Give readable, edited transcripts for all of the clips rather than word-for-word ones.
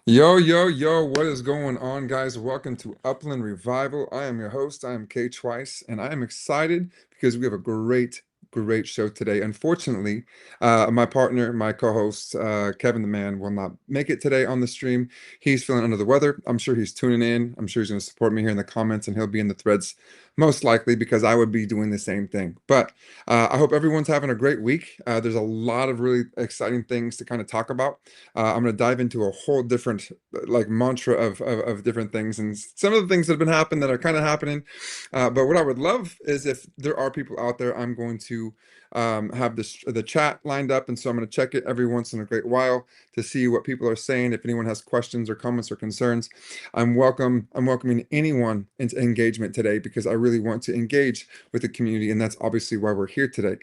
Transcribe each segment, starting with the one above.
Yo, yo, yo, what is going on, guys? Welcome to Upland Revival. I am your host. I am KTwice, and I am excited because we have a great show today. Unfortunately, my partner, my co-host, Kevin the Man, will not make it today on the stream. He's feeling under the weather. I'm sure he's tuning in. I'm sure he's going to support me here in the comments, and he'll be in the threads most likely because I would be doing the same thing. But I hope everyone's having a great week. There's a lot of really exciting things to kind of talk about. I'm going to dive into a whole different like mantra of different things and some of the things that have been happening that are kind of happening. But what I would love is if there are people out there, I'm going to have the chat lined up, and so I'm going to check it every once in a great while to see what people are saying. If anyone has questions or comments or concerns, I'm welcoming anyone into engagement today because I really want to engage with the community, and that's obviously why we're here today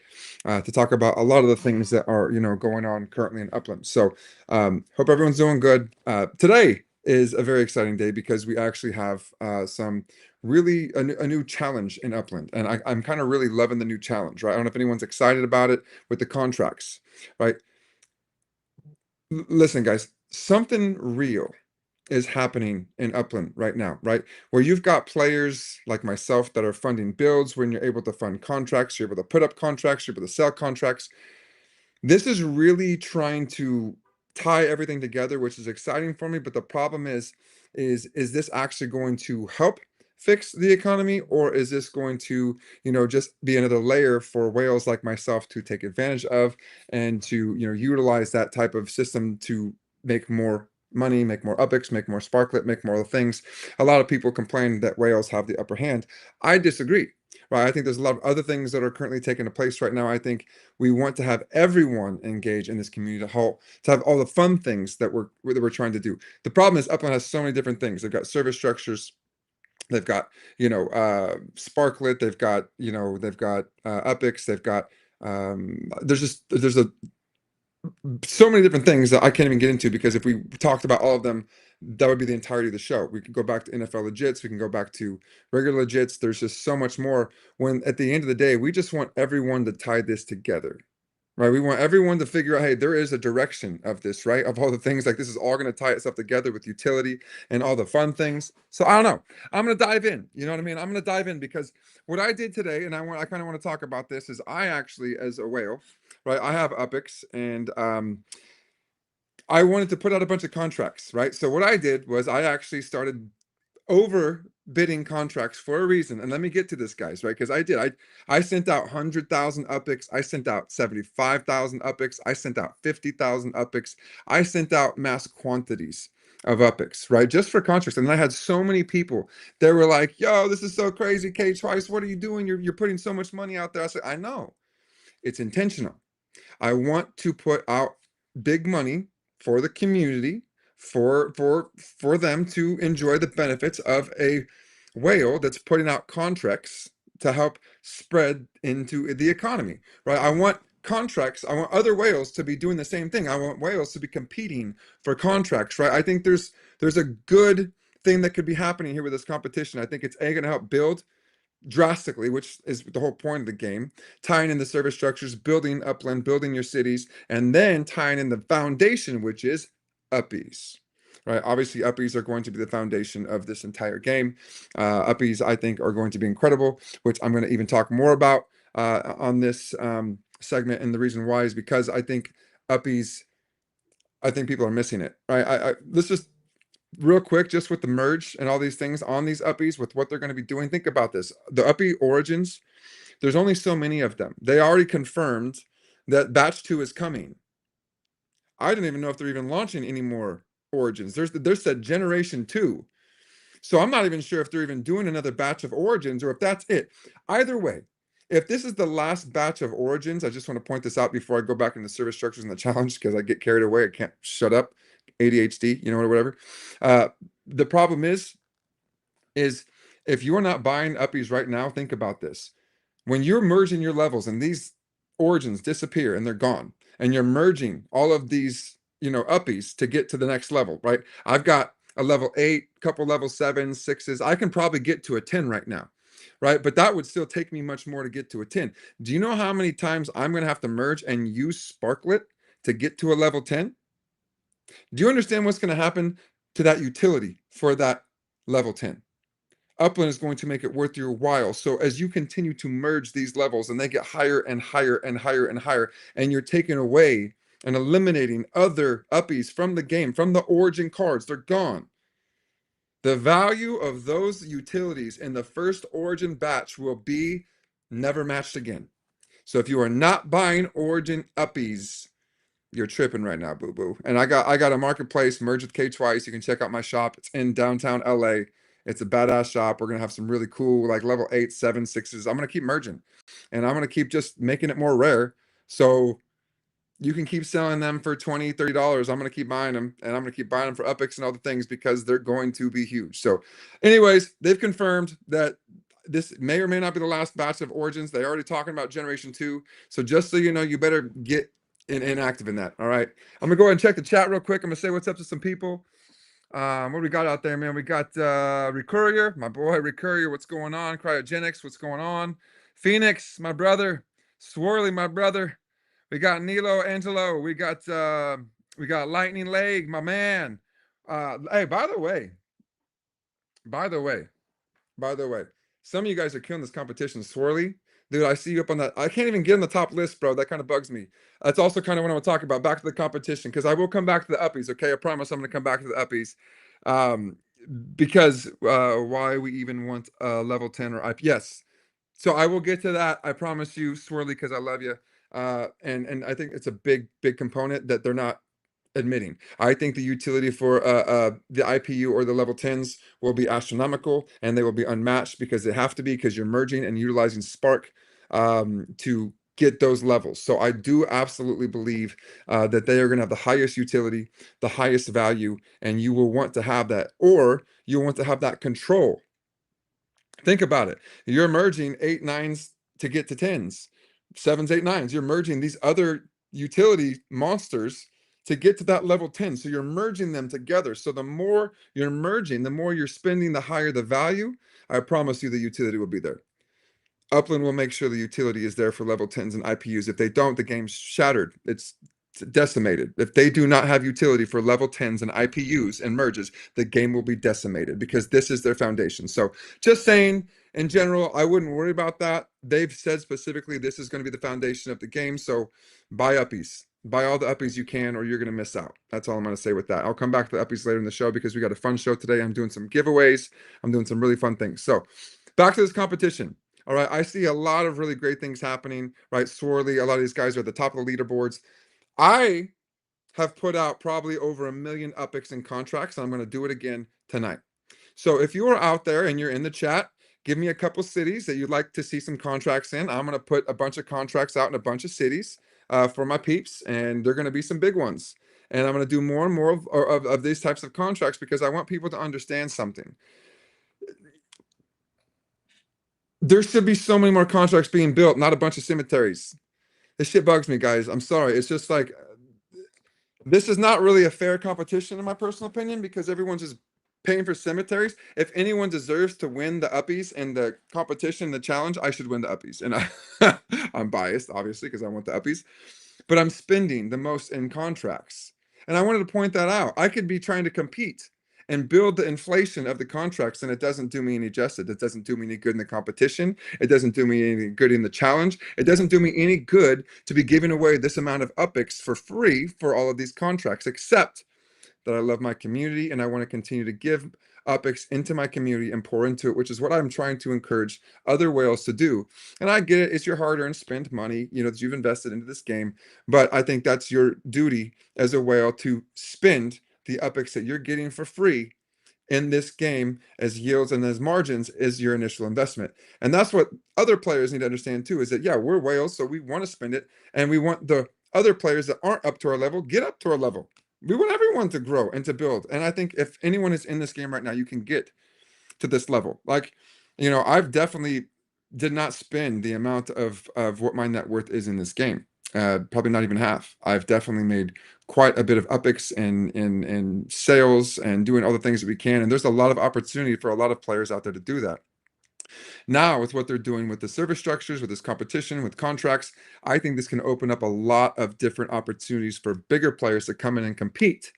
to talk about a lot of the things that are going on currently in Upland. So hope everyone's doing good. Today is a very exciting day because we actually have some really a new challenge in Upland, and I'm kind of really loving the new challenge, right? I don't know if anyone's excited about it with the contracts, right? Listen, guys, something real is happening in Upland right now, right? Where you've got players like myself that are funding builds when you're able to fund contracts, you're able to put up contracts, you're able to sell contracts. This is really trying to tie everything together, which is exciting for me. But the problem is this actually going to help fix the economy, or is this going to, just be another layer for whales like myself to take advantage of and to, utilize that type of system to make more money, make more UPIX, make more Sparklet, make more things. A lot of people complain that whales have the upper hand. I disagree. Right. I think there's a lot of other things that are currently taking place right now. I think we want to have everyone engage in this community to have all the fun things that we're trying to do. The problem is Upland has so many different things. They've got service structures, they've got Sparklet, they've got UPIX, they've got there's a so many different things that I can't even get into because if we talked about all of them, that would be the entirety of the show. We could go back to NFL legits, we can go back to regular legits. There's just so much more. When at the end of the day, we just want everyone to tie this together. Right, we want everyone to figure out, hey, there is a direction of this, right? Of all the things, like this is all going to tie itself together with utility and all the fun things. So I don't know. I'm going to dive in. You know what I mean? I'm going to dive in because what I did today, and I kind of want to talk about this, is I actually, as a whale, right? I have UPIX, and I wanted to put out a bunch of contracts, right? So what I did was I actually started over bidding contracts for a reason. And let me get to this, guys, right? Because I sent out 100,000 UPIX. I sent out 75,000 UPIX. I sent out 50,000 UPIX. I sent out mass quantities of UPIX, right? Just for contracts. And I had so many people that were like, yo, this is so crazy, KTwice. What are you doing? You're putting so much money out there. I said, I know. It's intentional. I want to put out big money for the community, for them to enjoy the benefits of a whale that's putting out contracts to help spread into the economy, right? I want contracts. I want other whales to be doing the same thing. I want whales to be competing for contracts, right? I think there's a good thing that could be happening here with this competition. I think it's going to help build drastically, which is the whole point of the game, tying in the service structures, building Upland, building your cities, and then tying in the foundation, which is uppies. Right, obviously, uppies are going to be the foundation of this entire game. Uppies, I think, are going to be incredible, which I'm going to even talk more about on this segment. And the reason why is because uppies, I think people are missing it. Right, let's just real quick, just with the merge and all these things on these uppies, with what they're going to be doing. Think about this: the uppie origins. There's only so many of them. They already confirmed that batch 2 is coming. I didn't even know if they're even launching any more origins. There's said generation 2. So I'm not even sure if they're even doing another batch of origins or if that's it. Either way, if this is the last batch of origins, I just want to point this out before I go back into service structures and the challenge because I get carried away. I can't shut up. ADHD, or whatever. The problem is if you're not buying uppies right now, think about this. When you're merging your levels and these origins disappear and they're gone, and you're merging all of these, uppies to get to the next level, right? I've got a level 8, couple level 7s, 6s. I can probably get to a 10 right now, right? But that would still take me much more to get to a 10. Do you know how many times I'm going to have to merge and use Sparklet to get to a level 10? Do you understand what's going to happen to that utility for that level 10? Upland is going to make it worth your while. So as you continue to merge these levels and they get higher and higher and higher and higher, and you're taking away and eliminating other uppies from the game, from the origin cards, they're gone. The value of those utilities in the first origin batch will be never matched again. So if you are not buying origin uppies, you're tripping right now, boo boo. And I got a marketplace merged with KTwice. You can check out my shop. It's in downtown LA. It's a badass shop. We're gonna have some really cool like level 8, 7, 6s. I'm gonna keep merging, and I'm gonna keep just making it more rare. So you can keep selling them for $20, $30. I'm going to keep buying them, and I'm going to keep buying them for Epics and other things because they're going to be huge. So anyways, they've confirmed that this may or may not be the last batch of Origins. They're already talking about Generation 2. So just so you know, you better get inactive in that. All right. I'm going to go ahead and check the chat real quick. I'm going to say what's up to some people. What do we got out there, man? We got Recurrier, my boy Recurrier. What's going on? Cryogenics, what's going on? Phoenix, my brother. Swirly, my brother. We got Nilo Angelo. We got Lightning Leg, my man. Hey, by the way, by the way, by the way, some of you guys are killing this competition. Swirly, dude, I see you up on that. I can't even get on the top list, bro. That kind of bugs me. That's also kind of what I'm talking about. Back to the competition, because I will come back to the uppies. Okay, I promise I'm going to come back to the uppies. Um, because why we even want level 10 or IP? Yes. So I will get to that. I promise you, Swirly, because I love you. And I think it's a big component that they're not admitting. I think the utility for the IPU or the level 10s will be astronomical, and they will be unmatched because they have to be, because you're merging and utilizing Spark to get those levels. So I do absolutely believe that they are going to have the highest utility, the highest value, and you will want to have that, or you'll want to have that control. Think about it. You're merging 8 9s to get to 10s, 7s, 8 9s. You're merging these other utility monsters to get to that level 10. So you're merging them together. So the more you're merging, the more you're spending, the higher the value. I promise you the utility will be there. Upland will make sure the utility is there for level 10s and IPUs. If they don't, the game's shattered. It's decimated. If they do not have utility for level 10s and IPUs and merges, the game will be decimated because this is their foundation. So just saying, in general, I wouldn't worry about that. They've said specifically this is going to be the foundation of the game. So buy uppies. Buy all the uppies you can, or you're going to miss out. That's all I'm going to say with that. I'll come back to the uppies later in the show because we got a fun show today. I'm doing some giveaways. I'm doing some really fun things. So back to this competition. All right, I see a lot of really great things happening, right? Swirly, a lot of these guys are at the top of the leaderboards. I have put out probably over 1 million UPICs and contracts, and I'm going to do it again tonight. So if you are out there and you're in the chat, give me a couple cities that you'd like to see some contracts in. I'm going to put a bunch of contracts out in a bunch of cities for my peeps, and they're going to be some big ones. And I'm going to do more and more of these types of contracts because I want people to understand something. There should be so many more contracts being built, not a bunch of cemeteries. This shit bugs me, guys. I'm sorry. It's just like this is not really a fair competition, in my personal opinion, because everyone's just paying for cemeteries. If anyone deserves to win the uppies and the competition, the challenge, I should win the uppies. And I'm biased, obviously, because I want the uppies. But I'm spending the most in contracts. And I wanted to point that out. I could be trying to compete and build the inflation of the contracts, and it doesn't do me any justice. It doesn't do me any good in the competition. It doesn't do me any good in the challenge. It doesn't do me any good to be giving away this amount of UPICs for free for all of these contracts, except that I love my community and I want to continue to give UPICs into my community and pour into it, which is what I'm trying to encourage other whales to do. And I get it, it's your hard-earned spent money, that you've invested into this game, but I think that's your duty as a whale to spend the UPICs that you're getting for free in this game as yields and as margins is your initial investment. And that's what other players need to understand too, is that, yeah, we're whales, so we want to spend it, and we want the other players that aren't up to our level, get up to our level. We want everyone to grow and to build. And I think if anyone is in this game right now, you can get to this level. Like, I've definitely did not spend the amount of what my net worth is in this game. Probably not even half. I've definitely made quite a bit of UPICs in sales and doing all the things that we can. And there's a lot of opportunity for a lot of players out there to do that. Now, with what they're doing with the service structures, with this competition, with contracts, I think this can open up a lot of different opportunities for bigger players to come in and compete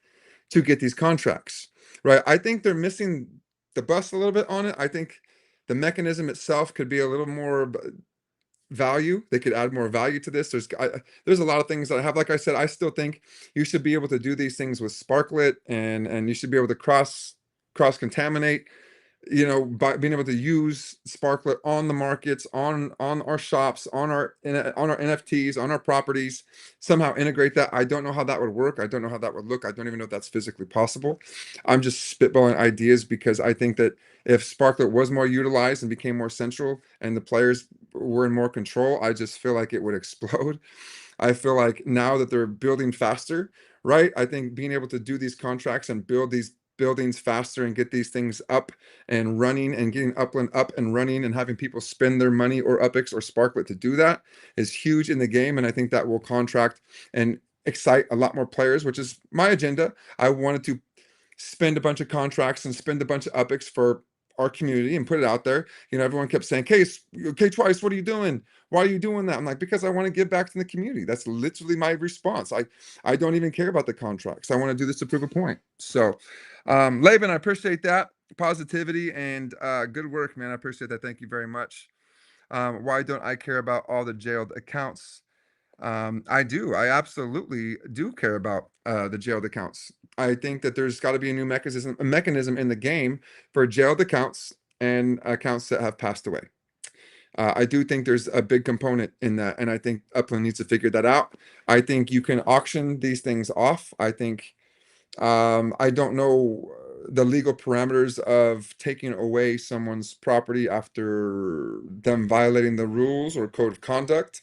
to get these contracts, right? I think they're missing the bus a little bit on it. I think the mechanism itself could be a little more value. They could add more value to this. There's a lot of things that I have. Like I said, I still think you should be able to do these things with Sparklet, and you should be able to cross contaminate, by being able to use Sparklet on the markets, on our shops, on our NFTs, on our properties, somehow integrate that. I don't know how that would work. I don't know how that would look. I don't even know if that's physically possible. I'm just spitballing ideas because I think that if Sparklet was more utilized and became more central and the players were in more control, I just feel like it would explode. I feel like now that they're building faster, right? I think being able to do these contracts and build these buildings faster and get these things up and running and getting Upland up and running and having people spend their money or UpX or Sparklet to do that is huge in the game. And I think that will contract and excite a lot more players, which is my agenda. I wanted to spend a bunch of contracts and spend a bunch of UpX for our community and put it out there. Everyone kept saying, KTwice, what are you doing? Why are you doing that? I'm like, because I want to give back to the community. That's literally my response. I don't even care about the contracts. I want to do this to prove a point. So, Laban, I appreciate that positivity and good work, man. I appreciate that. Thank you very much. Why don't I care about all the jailed accounts? I do. I absolutely do care about the jailed accounts. I think that there's got to be a mechanism in the game for jailed accounts and accounts that have passed away. I do think there's a big component in that, and I think Upland needs to figure that out. I think you can auction these things off. I think I don't know the legal parameters of taking away someone's property after them violating the rules or code of conduct.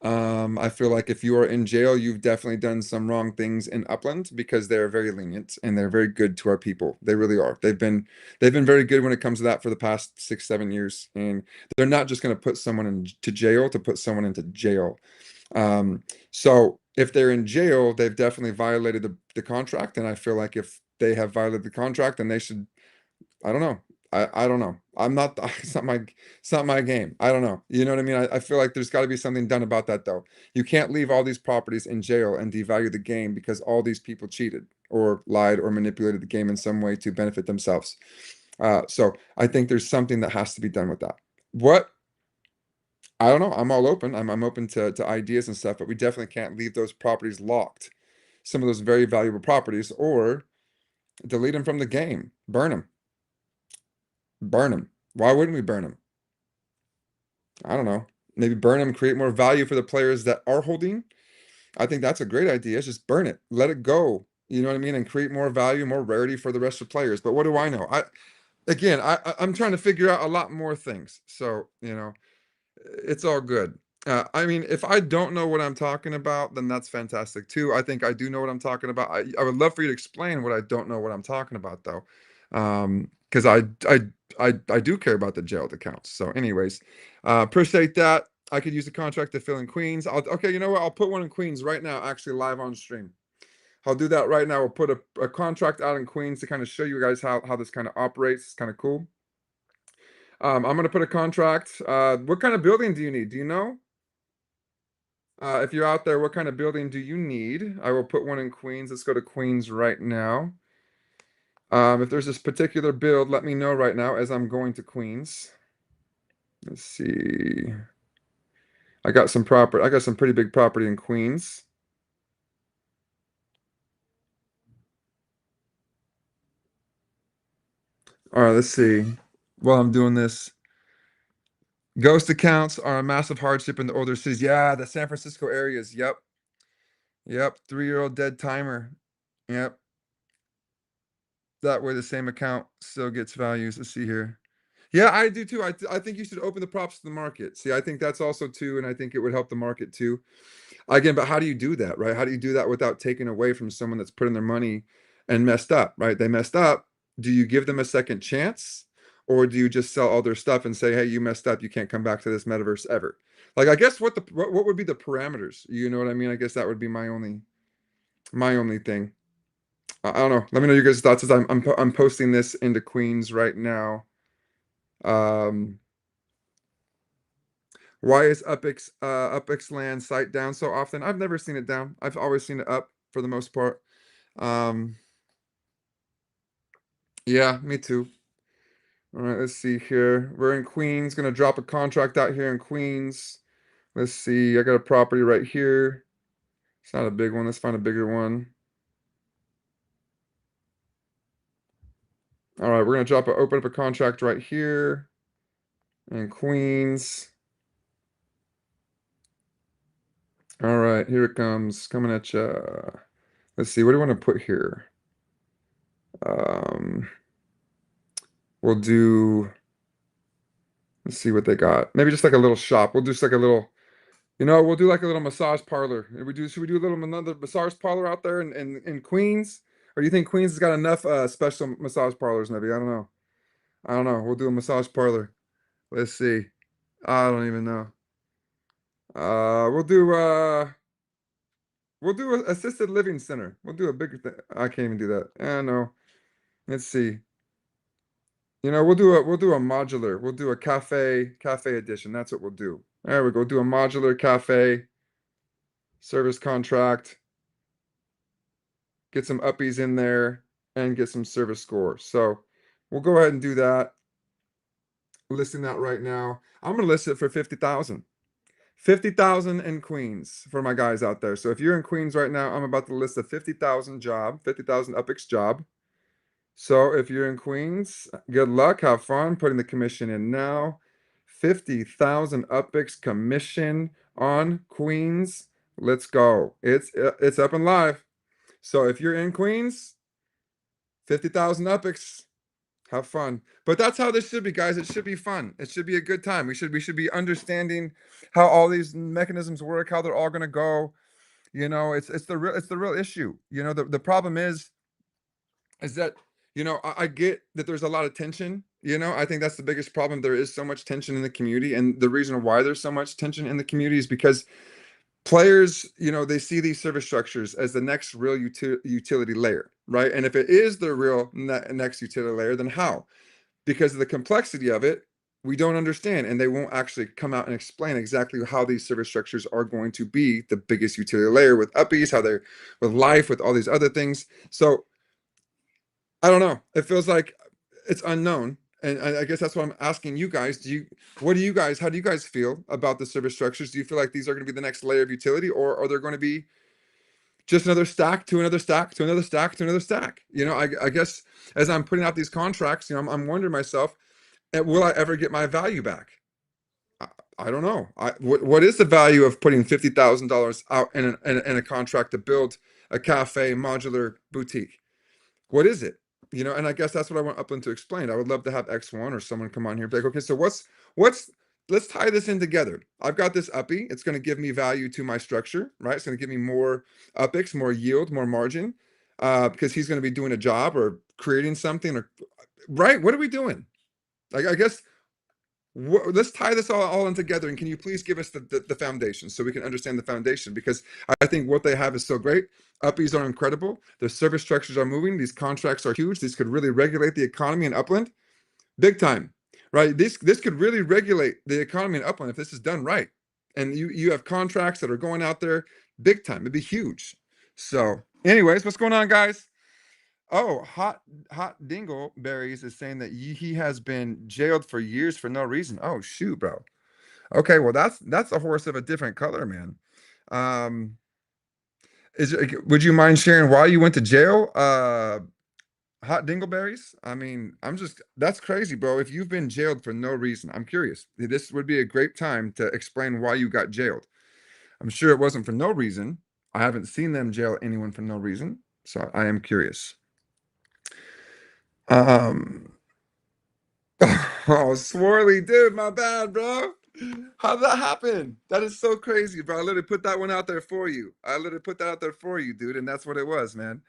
I feel like if you are in jail, you've definitely done some wrong things in Upland because they're very lenient and they're very good to our people. They really are. They've been very good when it comes to that for the past 6, 7 years, and they're not just going to put someone into jail to put someone into jail. So if they're in jail, they've definitely violated the contract, and I feel like if they have violated the contract, then they should. I don't know. I don't know. I'm not. It's not my game. I don't know. You know what I mean? I feel like there's got to be something done about that, though. You can't leave all these properties in jail and devalue the game because all these people cheated or lied or manipulated the game in some way to benefit themselves. So I think there's something that has to be done with that. What? I don't know. I'm all open. I'm open to ideas and stuff, but we definitely can't leave those properties locked. Some of those very valuable properties, or delete them from the game, burn them. Burn them. Why wouldn't we burn them? I don't know. Maybe burn them, create more value for the players that are holding. I think that's a great idea. It's just burn it, let it go. You know what I mean? And create more value, more rarity for the rest of players. But what do I know? I'm trying to figure out a lot more things. So, it's all good. I mean, if I don't know what I'm talking about, then that's fantastic too. I think I do know what I'm talking about. I would love for you to explain what I don't know what I'm talking about, though, because I do care about the jailed accounts. So, anyways, appreciate that. I could use a contract to fill in Queens. Okay, you know what? I'll put one in Queens right now, actually live on stream. I'll do that right now. We'll put a contract out in Queens to kind of show you guys how this kind of operates. It's kind of cool. I'm gonna put a contract. What kind of building do you need? Do you know? If you're out there, what kind of building do you need? I will put one in Queens. Let's go to Queens right now. If there's this particular build, let me know right now as I'm going to Queens. Let's see. I got some property. I got some pretty big property in Queens. All right, let's see. While I'm doing this, ghost accounts are a massive hardship in the older cities. Yeah, the San Francisco areas. Yep. Yep. 3-year-old dead timer. Yep. That way the same account still gets values. Let's see here. Yeah, I do too. I think you should open the props to the market. See, I think that's also too, and I think it would help the market too. Again, but how do you do that, right? How do you do that without taking away from someone that's put in their money and messed up, right? They messed up. Do you give them a second chance? Or do you just sell all their stuff and say, hey, you messed up, you can't come back to this metaverse ever? Like, I guess what would be the parameters? You know what I mean? I guess that would be my only thing. I don't know. Let me know your guys' thoughts as I'm posting this into Queens right now. Um, why is UpX land site down so often? I've never seen it down. I've always seen it up for the most part. Um, yeah, me too. All right, let's see here. We're in Queens, gonna drop a contract out here in Queens. Let's see, I got a property right here. It's not a big one. Let's find a bigger one. All right, we're gonna open up a contract right here in Queens. All right, here it comes, coming at you. Let's see, what do you want to put here? Um, we'll do, let's see what they got. Maybe just like a little shop. We'll do just like a little, we'll do like a little massage parlor. Should we do a little another massage parlor out there in Queens? Or do you think Queens has got enough special massage parlors, maybe? I don't know. I don't know. We'll do a massage parlor. Let's see. I don't even know. Uh, we'll do uh we'll do an assisted living center. We'll do a bigger thing. I can't even do that. No. Let's see. We'll do a modular. We'll do a cafe edition. That's what we'll do. There we go. Do a modular cafe service contract. Get some uppies in there and get some service score. So we'll go ahead and do that. Listing that right now. I'm gonna list it for 50,000. 50,000 in Queens for my guys out there. So if you're in Queens right now, I'm about to list a 50,000 job, 50,000 UPX job. So if you're in Queens, good luck, have fun putting the commission in now. 50,000 UPX commission on Queens. Let's go. It's up and live. So if you're in Queens, 50,000 UPX. Have fun. But that's how this should be, guys. It should be fun. It should be a good time. We should be understanding how all these mechanisms work, how they're all going to go. It's the real issue. The problem is that I get that there's a lot of tension. I think that's the biggest problem. There is so much tension in the community, and the reason why there's so much tension in the community is because players, they see these service structures as the next real utility layer, right? And if it is the real next utility layer, then how? Because of the complexity of it, we don't understand, and they won't actually come out and explain exactly how these service structures are going to be the biggest utility layer with uppies, how they're with life, with all these other things. So I don't know. It feels like it's unknown. And I guess that's what I'm asking you guys. How do you guys feel about the service structures? Do you feel like these are going to be the next layer of utility, or are there going to be just another stack to another stack to another stack to another stack? I guess as I'm putting out these contracts, I'm wondering myself, will I ever get my value back? I, I don't know. What is the value of putting $50,000 out in a contract to build a cafe modular boutique? What is it? And I guess that's what I want Upland to explain. I would love to have X1 or someone come on here and be like, okay, so what's let's tie this in together. I've got this uppy. It's going to give me value to my structure, right? It's going to give me more UPX, more yield, more margin, because he's going to be doing a job or creating something, or right. What are we doing? Like, I guess let's tie this all in together. And can you please give us the foundation so we can understand the foundation? Because I think what they have is so great. Uppies are incredible. Their service structures are moving. These contracts are huge. These could really regulate the economy in Upland big time, right? This could really regulate the economy in Upland if this is done right. And you have contracts that are going out there big time. It'd be huge. So, anyways, what's going on, guys? Oh, hot Dingleberries is saying that he has been jailed for years for no reason. Oh shoot, bro. Okay, well that's a horse of a different color, man. Um, would you mind sharing why you went to jail? Hot Dingleberries? I mean, that's crazy, bro. If you've been jailed for no reason, I'm curious. This would be a great time to explain why you got jailed. I'm sure it wasn't for no reason. I haven't seen them jail anyone for no reason, so I am curious. Um, oh, Swarley, dude, my bad, bro. How did that happen? That is so crazy, bro. I literally put that one out there for you. I literally put that out there for you, dude, and that's what it was, man.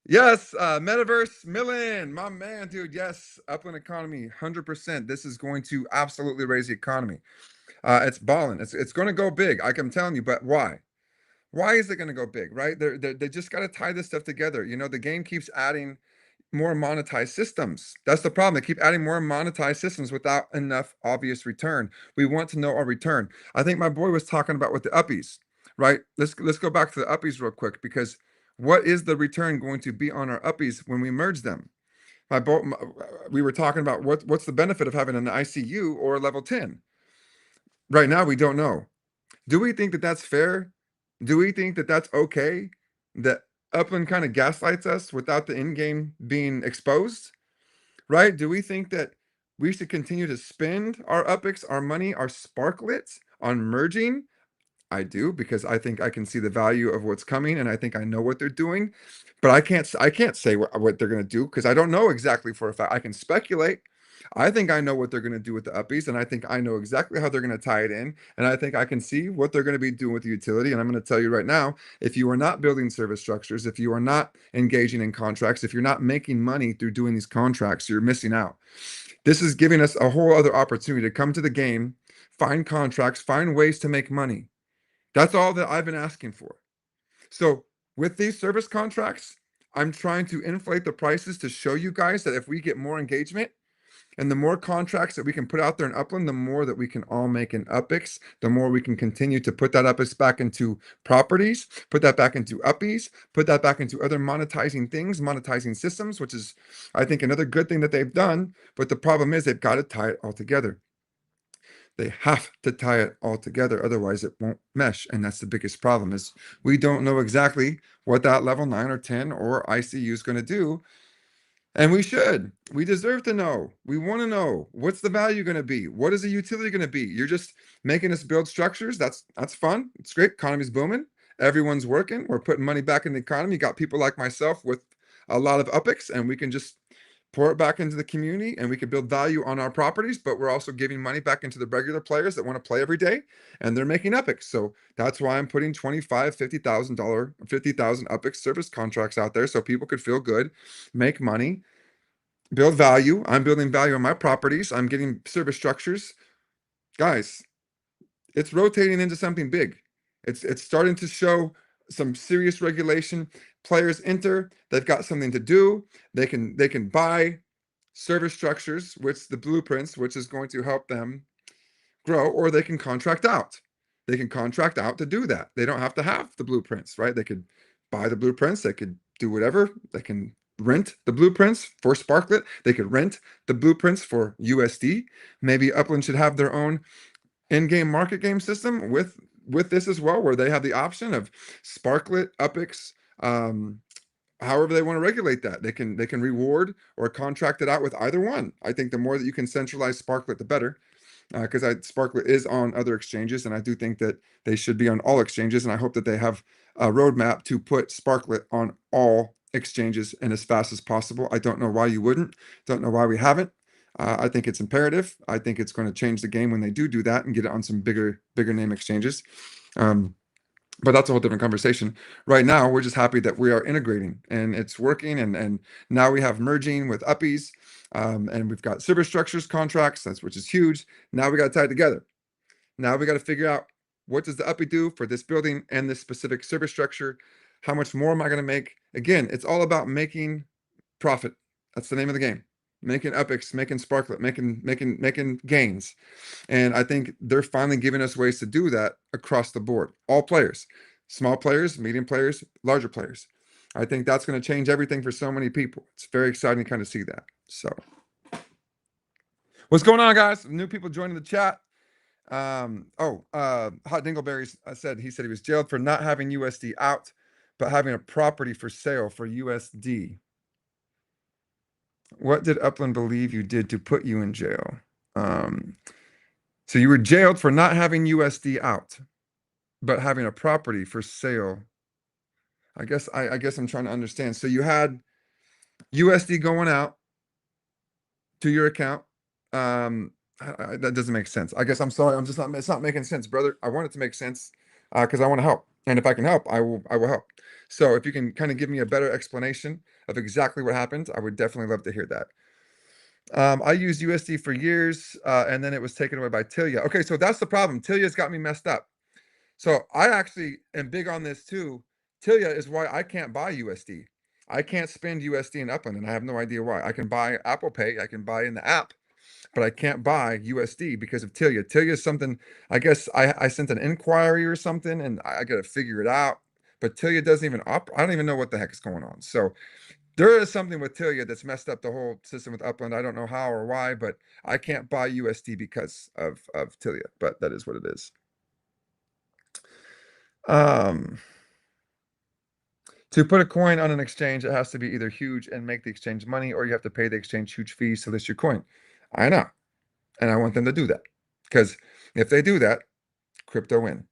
Yes, Metaverse Millen, my man, dude. Yes, Upland economy, 100%. This is going to absolutely raise the economy. It's balling. It's going to go big. I'm telling you, but why? Why is it going to go big, right? They just got to tie this stuff together. The game keeps adding more monetized systems. That's the problem. They keep adding more monetized systems without enough obvious return. We want to know our return. I think my boy was talking about with the uppies, right? Let's go back to the uppies real quick, because What is the return going to be on our uppies when we merge them? We were talking about what's the benefit of having an ICU or a level 10. Right now, we don't know. Do we think that that's fair? Do we think that that's okay? That Upland kind of gaslights us without the end game being exposed, right? Do we think that we should continue to spend our UPIX, our money, our sparklets on merging? I do, because I think I can see the value of what's coming, and I think I know what they're doing, but I can't say what they're gonna do because I don't know exactly for a fact. I can speculate. I think I know what they're gonna do with the uppies, and I think I know exactly how they're gonna tie it in, and I think I can see what they're gonna be doing with the utility, and I'm gonna tell you right now, if you are not building service structures, if you are not engaging in contracts, if you're not making money through doing these contracts, you're missing out. This is giving us a whole other opportunity to come to the game, find contracts, find ways to make money. That's all that I've been asking for. So with these service contracts, I'm trying to inflate the prices to show you guys that if we get more engagement and the more contracts that we can put out there in Upland, the more that we can all make in UPIX, the more we can continue to put that UPIX back into properties, put that back into uppies, put that back into other monetizing things, monetizing systems, which is, I think, another good thing that they've done. But the problem is they've got to tie it all together. They have to tie it all together, otherwise it won't mesh. And that's the biggest problem is we don't know exactly what that level 9 or 10 or ICU is going to do. And we should. We deserve to know. We want to know what's the value going to be? What is the utility going to be? You're just making us build structures. That's fun. It's great. Economy's booming. Everyone's working. We're putting money back in the economy. You got people like myself with a lot of UPIX, and we can just pour it back into the community and we can build value on our properties, but we're also giving money back into the regular players that want to play every day and they're making UPIX. So that's why I'm putting $25,000, $50,000, 50,000 UPIX service contracts out there so people could feel good, make money, build value. I'm building value on my properties. I'm getting service structures. Guys, it's rotating into something big. It's starting to show some serious regulation. Players enter, they've got something to do. They can buy service structures, which the blueprints, which is going to help them grow, or they can contract out. They can contract out to do that. They don't have to have the blueprints, right? They could buy the blueprints, they could do whatever. They can rent the blueprints for Sparklet. They could rent the blueprints for USD. Maybe Upland should have their own in-game market game system with this as well, where they have the option of Sparklet, UPIX, however they want to regulate that. They can reward or contract it out with either one. I think the more that you can centralize Sparklet, the better. Because Sparklet is on other exchanges, and I do think that they should be on all exchanges, and I hope that they have a roadmap to put Sparklet on all exchanges and as fast as possible. I don't know why you wouldn't. Don't know why we haven't. I think it's imperative. I think it's going to change the game when they do that and get it on some bigger name exchanges. But that's a whole different conversation. Right now, we're just happy that we are integrating and it's working. And now we have merging with uppies, and we've got service structures contracts, which is huge. Now we got to tie it together. Now we got to figure out what does the uppie do for this building and this specific service structure. How much more am I going to make? Again, it's all about making profit. That's the name of the game. Making UPIX, making Sparklet, making gains. And I think they're finally giving us ways to do that across the board. All players, small players, medium players, larger players. I think that's going to change everything for so many people. It's very exciting to kind of see that. So, what's going on, guys? New people joining the chat. Hot Dingleberries said he was jailed for not having USD out, but having a property for sale for USD. What did Upland believe you did to put you in jail? So you were jailed for not having USD out, but having a property for sale. I guess I'm trying to understand. So you had USD going out to your account. That doesn't make sense. I guess I'm sorry. I'm just not. It's not making sense, brother. I want it to make sense because I want to help, and if I can help, I will help. So if you can kind of give me a better explanation of exactly what happened, I would definitely love to hear that. I used USD for years, and then it was taken away by Tilia. Okay, so that's the problem. Tilia's got me messed up. So I actually am big on this too. Tilia is why I can't buy USD. I can't spend USD in Upland, and I have no idea why. I can buy Apple Pay, I can buy in the app, but I can't buy USD because of Tilia. Tilia is something, I guess I sent an inquiry or something, and I got to figure it out. but Tilia doesn't even I don't even know what the heck is going on. So there is something with Tilia that's messed up the whole system with Upland. I don't know how or why, but I can't buy USD because of Tilia, but that is what it is. Um, to put a coin on an exchange, it has to be either huge and make the exchange money, or you have to pay the exchange huge fees to list your coin. I know, and I want them to do that because if they do that, crypto win.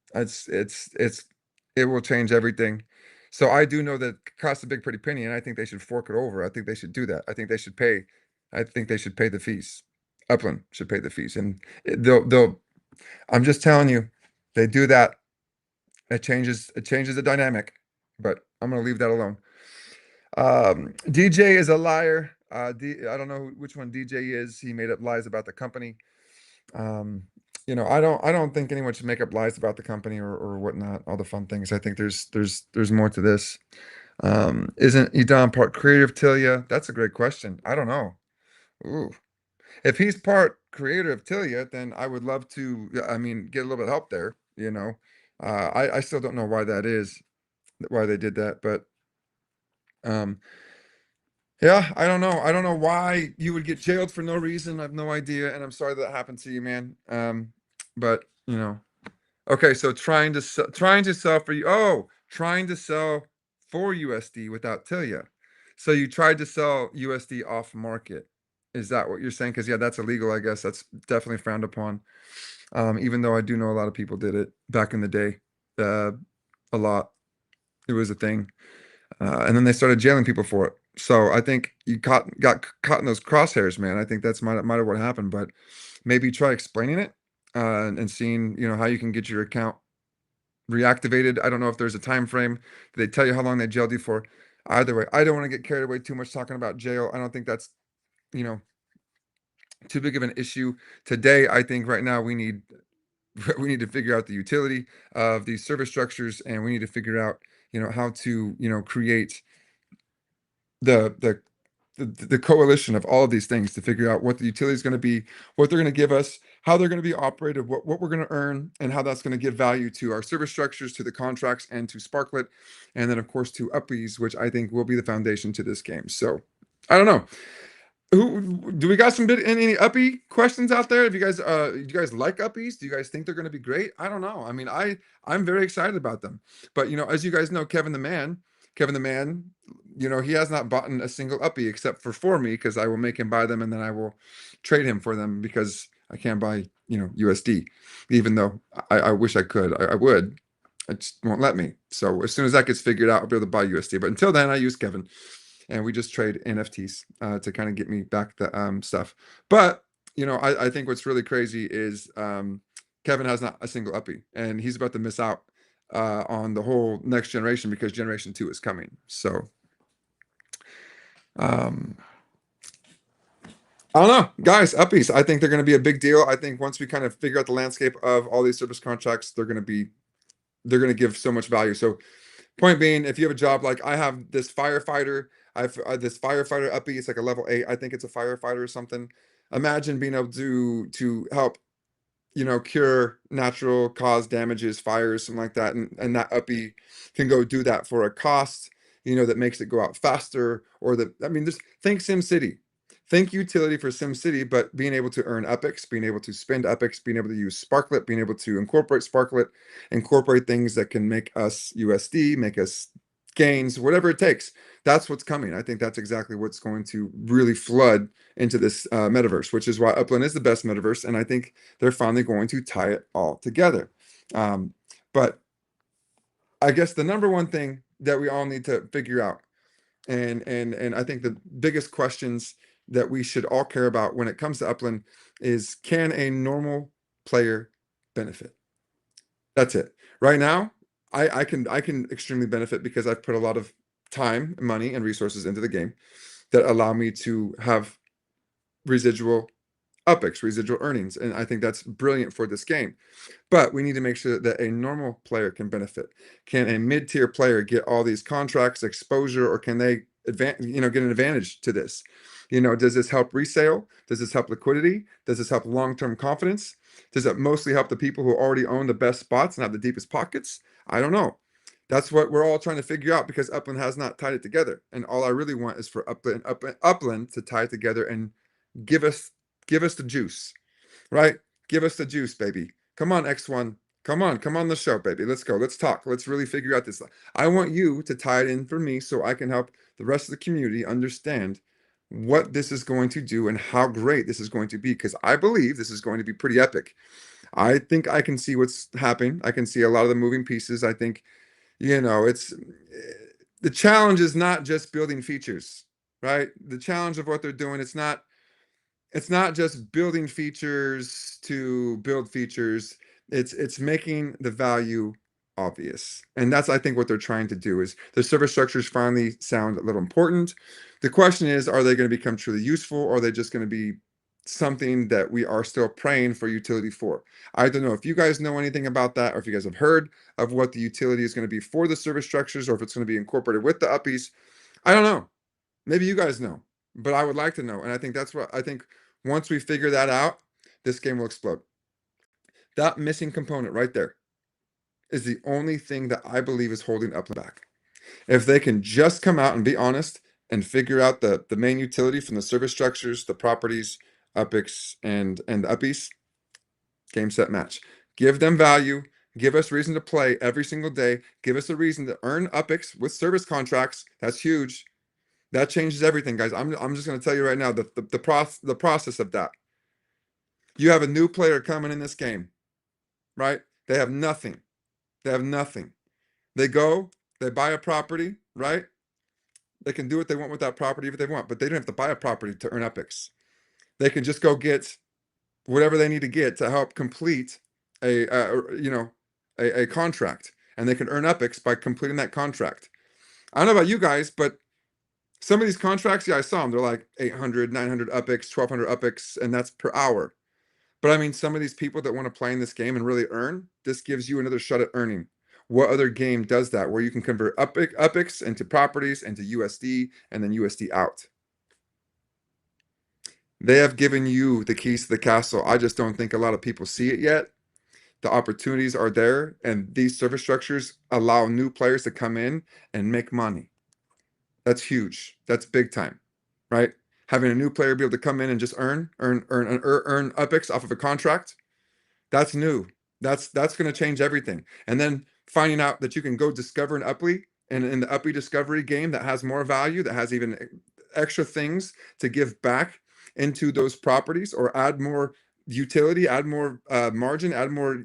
It will change everything. So I do know that it costs a big pretty penny, and I think they should fork it over. I think they should do that. I think they should pay. I think they should pay the fees. Upland should pay the fees, and they'll. I'm just telling you, they do that. It changes the dynamic. But I'm gonna leave that alone. DJ is a liar. I don't know which one DJ is. He made up lies about the company. Um, I don't think anyone should make up lies about the company or whatnot, all the fun things. I think there's more to this. Isn't Edom part creator of Tilia? That's a great question. I don't know. Ooh. If he's part creator of Tilia, then I would love to, I mean, get a little bit of help there, you know. I still don't know why that is, why they did that, but um yeah, I don't know. I don't know why you would get jailed for no reason. I have no idea, and I'm sorry that happened to you, man. But okay. So trying to sell for you. Oh, trying to sell for USD without Tilia. So you tried to sell USD off market. Is that what you're saying? Because yeah, that's illegal. I guess that's definitely frowned upon. Even though I do know a lot of people did it back in the day, uh, a lot. It was a thing. And then they started jailing people for it. So I think you got caught in those crosshairs, man. I think that's might have what happened. But maybe try explaining it and seeing how you can get your account reactivated. I don't know if there's a time frame. Did they tell you how long they jailed you for? Either way, I don't want to get carried away too much talking about jail. I don't think that's you know too big of an issue today. I think right now we need to figure out the utility of these service structures, and we need to figure out how to create the the the coalition of all of these things to figure out what the utility is going to be, what they're going to give us, how they're going to be operated, what we're going to earn, and how that's going to give value to our service structures, to the contracts, and to Sparklet, and then of course to Uppies, which I think will be the foundation to this game. So I don't know. Who do we got some bit any uppy questions out there? If you guys do you guys like uppies? Do you guys think they're gonna be great? I don't know. I mean, I'm very excited about them. But as you guys know, Kevin the man, he has not bought a single uppy except for me, because I will make him buy them and then I will trade him for them because I can't buy, USD, even though I wish I could. I would. It just won't let me. So as soon as that gets figured out, I'll be able to buy USD. But until then, I use Kevin, and we just trade NFTs to kind of get me back the stuff. But I think what's really crazy is Kevin has not a single uppy, and he's about to miss out on the whole next generation because Generation 2 is coming. So um, I don't know, guys. Uppies, I think they're going to be a big deal. I think once we kind of figure out the landscape of all these service contracts, they're going to give so much value. So point being, if you have a job like I have this firefighter, I've this firefighter uppy. It's like a level 8. I think it's a firefighter or something. Imagine being able to help, cure natural cause damages, fires, something like that, and that uppy can go do that for a cost, that makes it go out faster, or I mean, just think Sim City. Think utility for Sim City, but being able to earn epics, being able to spend epics, being able to use Sparklet, being able to incorporate Sparklet, incorporate things that can make us USD, make us gains, whatever it takes. That's what's coming. I think that's exactly what's going to really flood into this metaverse, which is why Upland is the best metaverse. And I think they're finally going to tie it all together. But I guess the number one thing that we all need to figure out, and I think the biggest questions that we should all care about when it comes to Upland is, can a normal player benefit? That's it. Right now, I can extremely benefit because I've put a lot of time, money, and resources into the game that allow me to have residual UPX, residual earnings. And I think that's brilliant for this game. But we need to make sure that a normal player can benefit. Can a mid-tier player get all these contracts, exposure, or can they get an advantage to this? Does this help resale? Does this help liquidity? Does this help long-term confidence? Does it mostly help the people who already own the best spots and have the deepest pockets? I don't know. That's what we're all trying to figure out because Upland has not tied it together. And all I really want is for Upland to tie it together and give us give us the juice, right? Give us the juice, baby. Come on, X1. Come on the show, baby. Let's go. Let's talk. Let's really figure out this. I want you to tie it in for me so I can help the rest of the community understand what this is going to do and how great this is going to be because I believe this is going to be pretty epic. I think I can see what's happening. I can see a lot of the moving pieces. I think, it's the challenge is not just building features, right? The challenge of what they're doing, it's not just building features to build features. It's making the value obvious. And that's I think what they're trying to do is the service structures finally sound a little important. The question is, are they going to become truly useful or are they just going to be something that we are still praying for utility for? I don't know if you guys know anything about that or if you guys have heard of what the utility is going to be for the service structures or if it's going to be incorporated with the uppies. I don't know. Maybe you guys know, but I would like to know. And I think that's what I think once we figure that out, this game will explode. That missing component right there is the only thing that I believe is holding Upland back. If they can just come out and be honest and figure out the main utility from the service structures, the properties, UPIX, and the uppies, game, set, match. Give them value. Give us reason to play every single day. Give us a reason to earn UPIX with service contracts. That's huge. That changes everything, guys. I'm just going to tell you right now the process of that. You have a new player coming in this game, right? They have nothing. They have nothing. They go, they buy a property, right? They can do what they want with that property if they want, but they don't have to buy a property to earn UPIX. They can just go get whatever they need to get to help complete a contract, and they can earn UPIX by completing that contract. I don't know about you guys, but some of these contracts, yeah, I saw them. They're like 800, 900 UPIX, 1200 UPIX, and that's per hour. But I mean, some of these people that want to play in this game and really earn, this gives you another shot at earning. What other game does that where you can convert UPIX into properties, into USD, and then USD out? They have given you the keys to the castle. I just don't think a lot of people see it yet. The opportunities are there, and these service structures allow new players to come in and make money. That's huge. That's big time, right? Having a new player be able to come in and just earn UPIX off of a contract, that's new. That's going to change everything. And then finding out that you can go discover an Upply and in the Upply discovery game that has more value, that has even extra things to give back into those properties or add more utility, add more margin, add more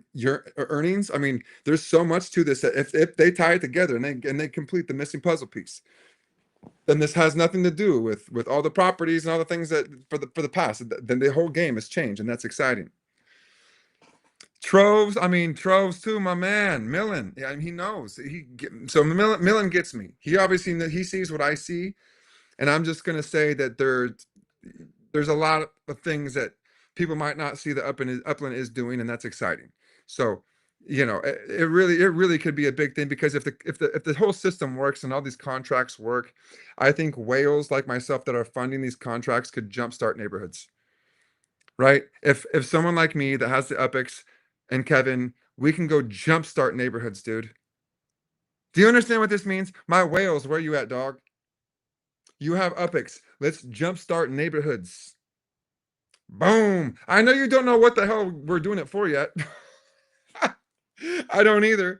earnings. I mean, there's so much to this that if they tie it together and they complete the missing puzzle piece, then this has nothing to do with all the properties and all the things that for the past. Then the whole game has changed, and that's exciting. Troves too, my man, Millen. Yeah, he knows. So Millen gets me. He obviously he sees what I see, and I'm just gonna say that there's a lot of things that people might not see that Upland is doing, and that's exciting. So, it really could be a big thing because if the whole system works and all these contracts work, I think whales like myself that are funding these contracts could jumpstart neighborhoods, right? If someone like me that has the UPIX and Kevin, we can go jumpstart neighborhoods, dude. Do you understand what this means? My whales, where you at, dog? You have UPIX. Let's jumpstart neighborhoods. Boom. I know you don't know what the hell we're doing it for yet. I don't either.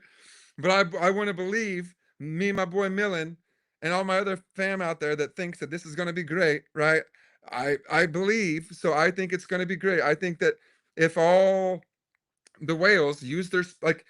But I want to believe me and my boy Millen and all my other fam out there that thinks that this is going to be great, right? I believe, so I think it's going to be great. I think that if all the whales use their like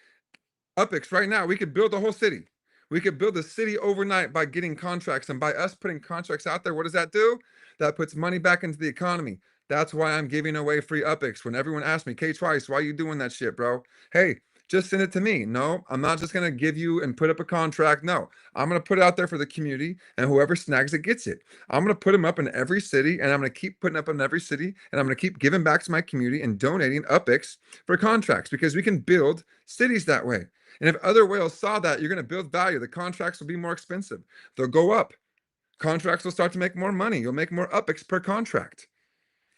UPIX right now, we could build a whole city. We could build a city overnight by getting contracts, and by us putting contracts out there, what does that do? That puts money back into the economy. That's why I'm giving away free UPIX. When everyone asks me, KTwice, why are you doing that shit, bro? Hey, just send it to me. No, I'm not just gonna give you and put up a contract. No, I'm gonna put it out there for the community, and whoever snags it gets it. I'm gonna put them up in every city, and I'm gonna keep putting up in every city, and I'm gonna keep giving back to my community and donating UPIX for contracts because we can build cities that way. And if other whales saw that, you're going to build value. The contracts will be more expensive. They'll go up. Contracts will start to make more money. You'll make more UPIX per contract.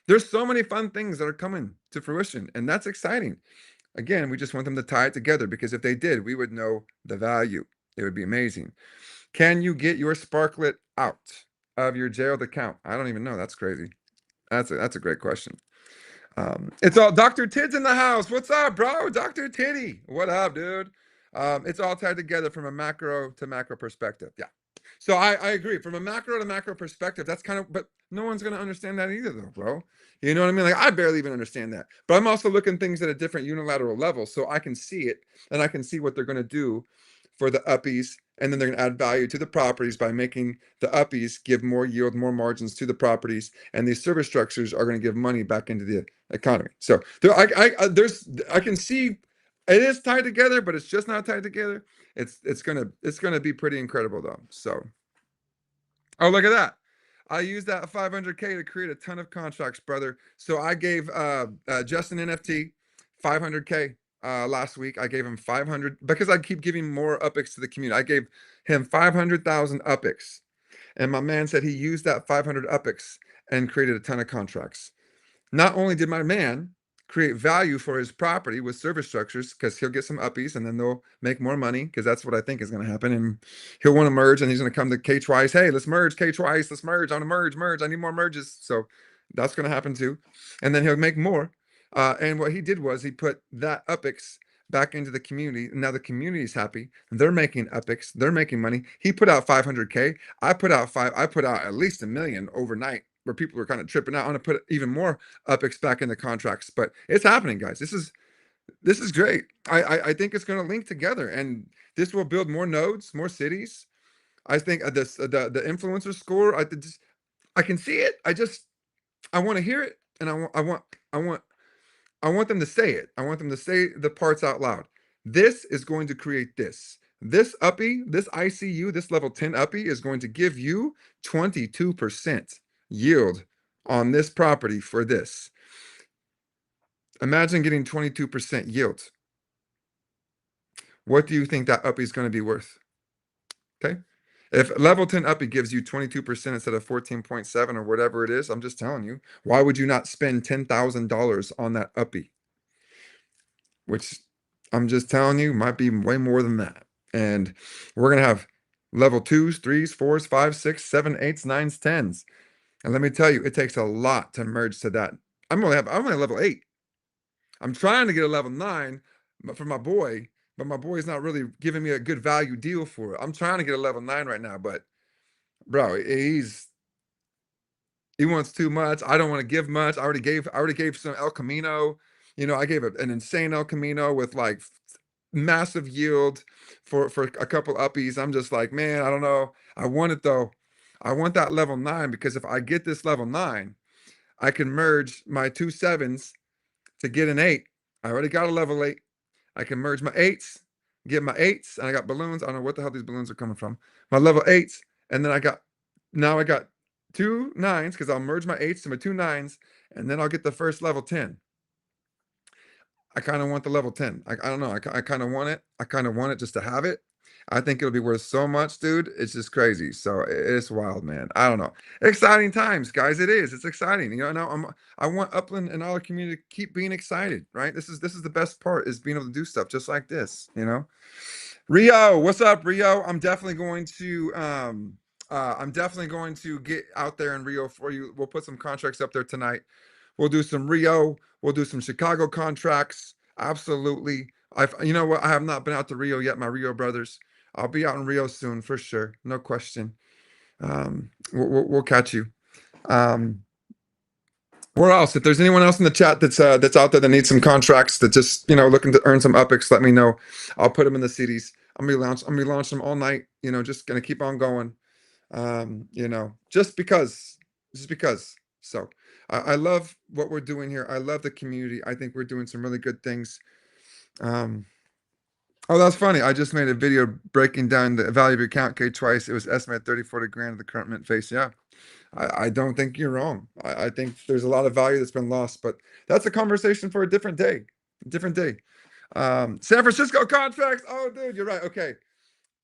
There's so many fun things that are coming to fruition, and that's exciting. Again, we just want them to tie it together because if they did, we would know the value. It would be amazing. Can you get your Sparklet out of your jailed account? I don't even know. That's crazy. That's a great question. It's all Dr. Tid's in the house. What's up, bro? Dr. Tiddy. What up, dude? It's all tied together from a macro to macro perspective. Yeah. So I agree. From a macro to macro perspective, that's kind of, but no one's gonna understand that either, though, bro. You know what I mean? Like I barely even understand that. But I'm also looking things at a different unilateral level, so I can see it and I can see what they're gonna do for the uppies, and then they're gonna add value to the properties by making the uppies give more yield, more margins to the properties, and these service structures are gonna give money back into the economy. So there, I can see it is tied together, but it's just not tied together. It's gonna be pretty incredible though. So, oh, look at that. I used that 500K to create a ton of contracts, brother. So I gave Justin NFT 500K last week. I gave him 500 because I keep giving more UPIX to the community. I gave him 500,000 UPIX, and my man said he used that 500 UPIX and created a ton of contracts. Not only did my man create value for his property with service structures, because he'll get some uppies and then they'll make more money, because that's what I think is going to happen. And he'll want to merge and he's going to come to KTwice. Hey, let's merge KTwice. Let's merge. I want to merge. I need more merges. So that's going to happen too. And then he'll make more. And what he did was he put that UPIX back into the community. Now the community is happy. They're making UPIX. They're making money. He put out 500K. I put out at least 1 million overnight, where people are kind of tripping out. I want to put even more UPIX back in the contracts, but it's happening, guys. This is great. I think it's going to link together, and this will build more nodes, more cities. I think the influencer score. I can see it. I want to hear it, and I want them to say it. I want them to say the parts out loud. This is going to create this. This uppy, this ICU, this level 10 uppy is going to give you 22% yield on this property for this. Imagine getting 22% yield. What do you think that uppy is going to be worth? Okay. If level 10 uppy gives you 22% instead of 14.7 or whatever it is, I'm just telling you, why would you not spend $10,000 on that uppy? Which I'm just telling you might be way more than that. And we're going to have level 2s, 3s, 4s, 5s, 6s, 7s, 8s, 9s, 10s. And let me tell you, it takes a lot to merge to that. I'm only level 8. I'm trying to get a level 9 for my boy, but my boy's not really giving me a good value deal for it. I'm trying to get a level 9 right now, but bro, he wants too much. I don't want to give much. I already gave some El Camino. I gave an insane El Camino with like massive yield for a couple uppies. I'm just like, man, I don't know. I want it though. I want that level 9, because if I get this level 9, I can merge my 2 7s to get an 8. I already got a level 8. I can merge my 8s, get my 8s, and I got balloons. I don't know what the hell these balloons are coming from. My level 8s, and then now I got 2 9s, because I'll merge my 8s to my 2 9s, and then I'll get the first level 10. I kind of want the level 10. I don't know. I kind of want it. I kind of want it just to have it. I think it'll be worth so much, dude. It's just crazy. So it's wild, man. I don't know. Exciting times, guys. It is. It's exciting. I want Upland and all the community to keep being excited, right? This is the best part, is being able to do stuff just like this. Rio, what's up, Rio? I'm definitely going to get out there in Rio for you. We'll put some contracts up there tonight. We'll do some Rio. We'll do some Chicago contracts. Absolutely. You know what? I have not been out to Rio yet, my Rio brothers. I'll be out in Rio soon for sure. No question. We'll catch you. Um, where else? If there's anyone else in the chat that's out there that needs some contracts, that just looking to earn some UPIX, let me know. I'll put them in the cities. I'm gonna launch them all night. Just gonna keep on going. Just because. So I love what we're doing here. I love the community. I think we're doing some really good things. Um, oh, that's funny. I just made a video breaking down the value of your account KTwice. It was estimated 30, 40 grand of the current mint face. Yeah. I don't think you're wrong. I think there's a lot of value that's been lost, but that's a conversation for a different day. Different day. San Francisco contracts. Oh, dude, you're right. Okay.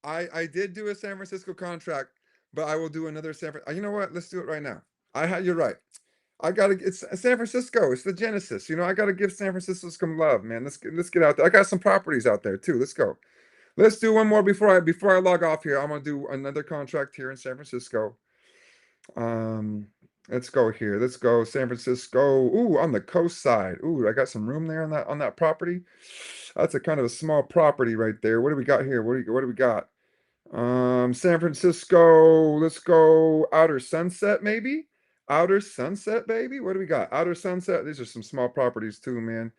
I did do a San Francisco contract, but I will do another You know what? Let's do it right now. You're right. It's San Francisco. It's the Genesis. I gotta give San Francisco some love, man. Let's get out there. I got some properties out there too. Let's go. Let's do one more before I log off here. I'm gonna do another contract here in San Francisco. Um, let's go here. Let's go San Francisco. Ooh, on the coast side. Ooh, I got some room there on that property. That's a kind of a small property right there. What do we got here? What do we got? San Francisco. Let's go Outer Sunset, maybe. Outer Sunset, baby. What do we got? Outer Sunset. These are some small properties too, man.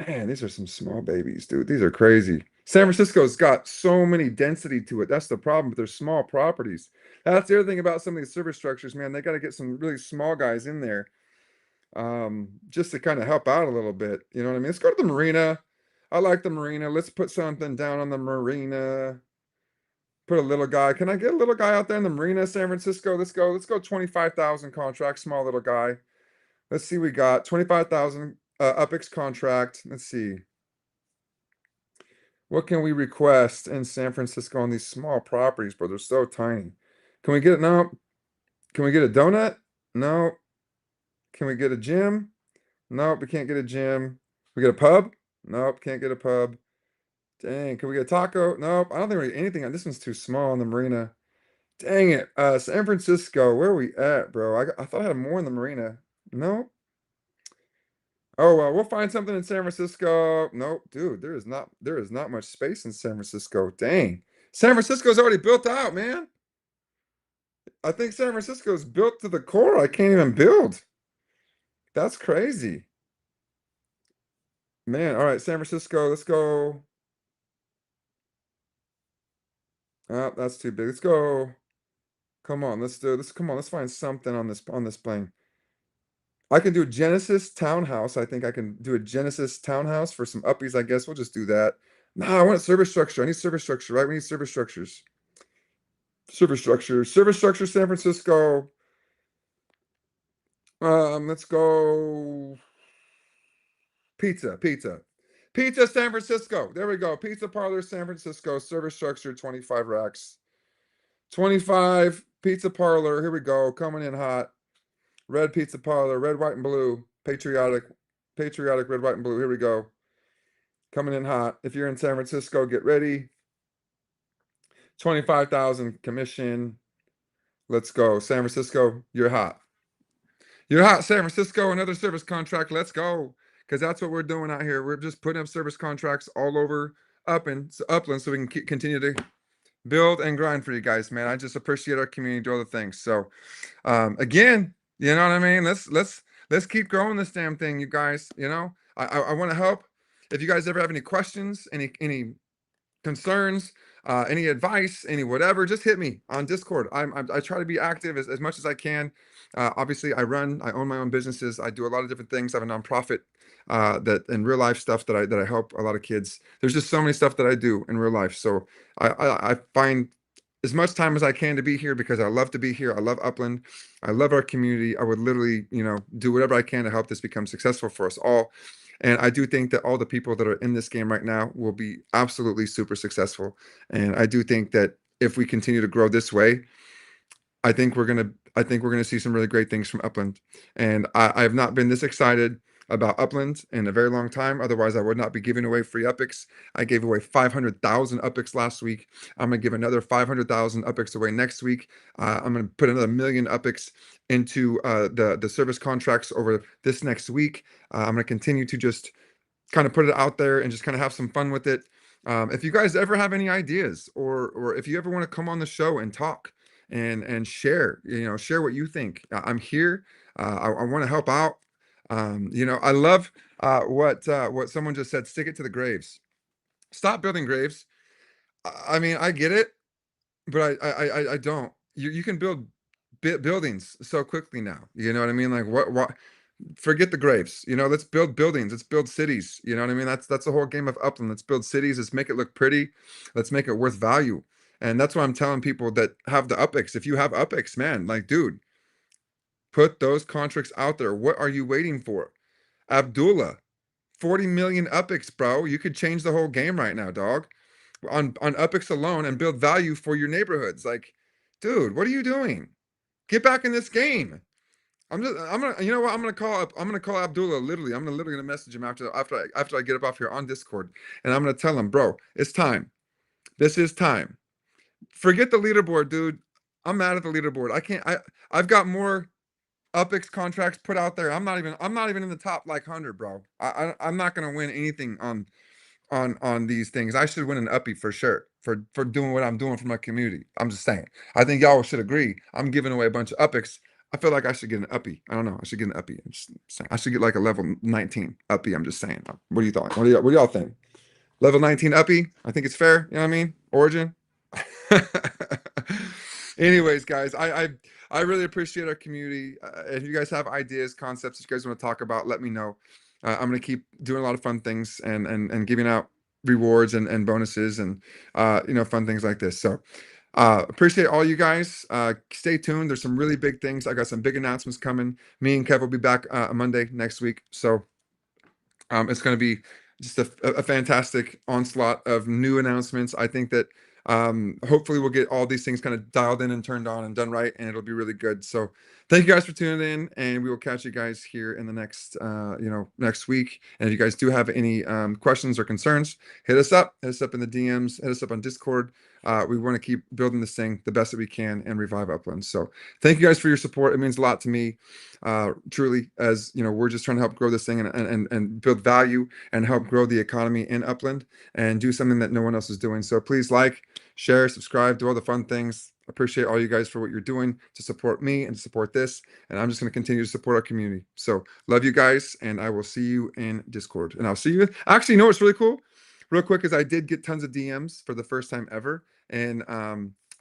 Man, these are some small babies, dude. These are crazy. San Francisco's got so many density to it. That's the problem, but they're small properties. That's the other thing about some of these service structures, man. They got to get some really small guys in there, just to kind of help out a little bit. You know what I mean? Let's go to the marina. I like the marina. Let's put something down on the marina. Put a little guy. Can I get a little guy out there in the marina, San Francisco? Let's go. Let's go 25,000 contract, small little guy. Let's see, we got 25,000 UPX contract. Let's see. What can we request in San Francisco on these small properties, bro? They're so tiny. Can we get it? No. Can we get a donut? No. Can we get a gym? Nope, we can't get a gym. We get a pub? Nope, can't get a pub. Dang, can we get a taco? Nope, I don't think we get anything. This one's too small in the marina. Dang it. San Francisco, where are we at, bro? I thought I had more in the marina. Nope. Oh well, we'll find something in San Francisco. Nope, dude, there is not much space in San Francisco. Dang. San Francisco's already built out, man. I think San Francisco's built to the core. I can't even build. That's crazy. Man, all right, San Francisco, let's go. Oh, that's too big. Let's go. Come on, let's do this. Come on, let's find something on this plane. I can do a Genesis townhouse. I think I can do a Genesis townhouse for some uppies, I guess. We'll just do that. Nah, I want service structure. I need service structure, right? We need service structures. Service structure, San Francisco. Let's go pizza, San Francisco. There we go. Pizza parlor, San Francisco. Service structure, 25 racks. 25 pizza parlor. Here we go. Coming in hot. Red pizza parlor, red, white, and blue. Patriotic, red, white, and blue. Here we go. Coming in hot. If you're in San Francisco, get ready. 25,000 commission. Let's go. San Francisco, you're hot. You're hot, San Francisco. Another service contract. Let's go. Because that's what we're doing out here. We're just putting up service contracts all over Upland so we can continue to build and grind for you guys, man. I just appreciate our community, do other things. So, again, you know what I mean? Let's keep growing this damn thing, you guys. You know, I want to help. If you guys ever have any questions, any concerns, any advice, any whatever, just hit me on Discord. I try to be active as much as I can. Obviously, I own my own businesses. I do a lot of different things. I have a nonprofit that in real life stuff that I help a lot of kids. There's just so many stuff that I do in real life. So I find as much time as I can to be here because I love to be here. I love Upland. I love our community. I would literally, do whatever I can to help this become successful for us all. And I do think that all the people that are in this game right now will be absolutely super successful. And I do think that if we continue to grow this way, I think we're gonna see some really great things from Upland. And I have not been this excited about Upland in a very long time. Otherwise, I would not be giving away free UPX. I gave away 500,000 UPX last week. I'm gonna give another 500,000 UPX away next week. I'm gonna put another million UPX into the service contracts over this next week. I'm gonna continue to just kind of put it out there and just kind of have some fun with it. If you guys ever have any ideas or if you ever want to come on the show and talk and share, share what you think. I'm here. I want to help out. I love what someone just said. Stick it to the graves. Stop building graves. I mean, I get it, but I don't. You can build buildings so quickly now. You know what I mean? Like what? Forget the graves. Let's build buildings. Let's build cities. You know what I mean? That's the whole game of Upland. Let's build cities. Let's make it look pretty. Let's make it worth value. And that's why I'm telling people that have the UPX. If you have UPX, man, like, dude, put those contracts out there. What are you waiting for? Abdullah, 40 million UPX, bro. You could change the whole game right now, dog. On UPX alone and build value for your neighborhoods. Like, dude, what are you doing? Get back in this game. I'm gonna, you know what? I'm gonna call Abdullah literally. I'm literally gonna message him after I get up off here on Discord, and I'm gonna tell him, bro, it's time. This is time. Forget the leaderboard, dude. I'm mad at the leaderboard. I can't. I've got more UpX contracts put out there. I'm not even in the top like 100, bro. I'm not gonna win anything on these things. I should win an uppy for sure for doing what I'm doing for my community. I'm just saying. I think y'all should agree. I'm giving away a bunch of UpX. I feel like I should get an uppy. I don't know. I should get an uppy. I'm just saying. I should get like a level 19 uppy. I'm just saying. What do you thought? What do y'all think? Level 19 uppy. I think it's fair. You know what I mean? Origin. Anyways, guys, I really appreciate our community. If you guys have ideas, concepts that you guys want to talk about, let me know. I'm gonna keep doing a lot of fun things and giving out rewards and bonuses and fun things like this. So appreciate all you guys. Stay tuned. There's some really big things. I got some big announcements coming. Me and Kev will be back Monday next week. So it's going to be just a fantastic onslaught of new announcements. I think that hopefully we'll get all these things kind of dialed in and turned on and done right, and it'll be really good. So thank you guys for tuning in, and we will catch you guys here in the next next week. And if you guys do have any questions or concerns, hit us up. Hit us up in the DMs. Hit us up on Discord. We want to keep building this thing the best that we can and revive Upland. So thank you guys for your support. It means a lot to me. Truly, as you know, we're just trying to help grow this thing and build value and help grow the economy in Upland and do something that no one else is doing. So please like, share, subscribe, do all the fun things. Appreciate all you guys for what you're doing to support me and to support this. And I'm just going to continue to support our community. So love you guys, and I will see you in Discord. And I'll see you. Actually, you know what's really cool? Real quick, is I did get tons of DMs for the first time ever in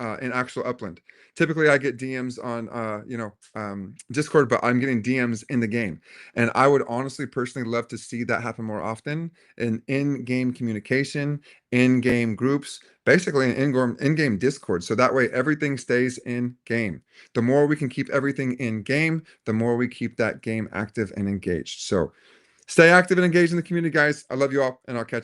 actual Upland. Typically, I get DMs on Discord, but I'm getting DMs in the game, and I would honestly, personally love to see that happen more often in-game communication, in-game groups, basically an in-game Discord. So that way, everything stays in game. The more we can keep everything in game, the more we keep that game active and engaged. So stay active and engaged in the community, guys. I love you all, and I'll catch you.